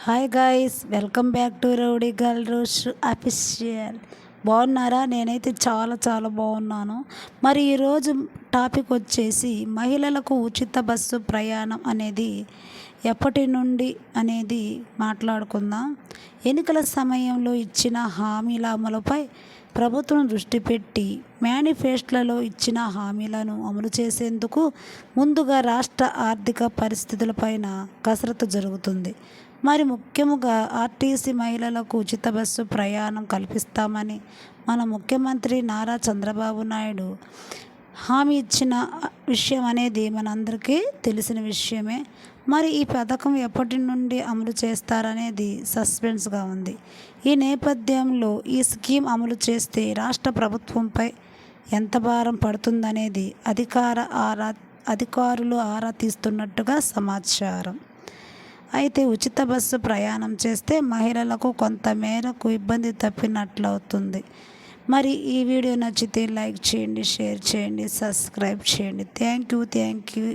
Hi guys, welcome back to rowdy girl Roche official. బాగున్నారా? నేనైతే చాలా బాగున్నాను. మరి ఈరోజు టాపిక్ వచ్చేసి మహిళలకు ఉచిత బస్సు ప్రయాణం అనేది ఎప్పటి నుండి అనేది మాట్లాడుకుందాం. ఎన్నికల సమయంలో ఇచ్చిన హామీల అమలుపై ప్రభుత్వం దృష్టి పెట్టి మేనిఫెస్టోలో ఇచ్చిన హామీలను అమలు చేసేందుకు ముందుగా రాష్ట్ర ఆర్థిక పరిస్థితులపైన కసరత్తు జరుగుతుంది. మరి ముఖ్యంగా ఆర్టీసీ మహిళలకు ఉచిత బస్సు ప్రయాణం కల్పిస్తామని మన ముఖ్యమంత్రి నారా చంద్రబాబు నాయుడు హామీ ఇచ్చిన విషయం అనేది మనందరికీ తెలిసిన విషయమే. మరి ఈ పథకం ఎప్పటి నుండి అమలు చేస్తారనేది సస్పెన్స్గా ఉంది. ఈ నేపథ్యంలో ఈ స్కీమ్ అమలు చేస్తే రాష్ట్ర ప్రభుత్వంపై ఎంత భారం పడుతుందనేది అధికారులు ఆరా తీస్తున్నట్టుగా సమాచారం. అయితే ఉచిత బస్సు ప్రయాణం చేస్తే మహిళలకు కొంత మేరకు ఇబ్బంది తప్పినట్లవుతుంది. మరి ఈ వీడియో నచ్చితే లైక్ చేయండి, షేర్ చేయండి, సబ్స్క్రైబ్ చేయండి. Thank you.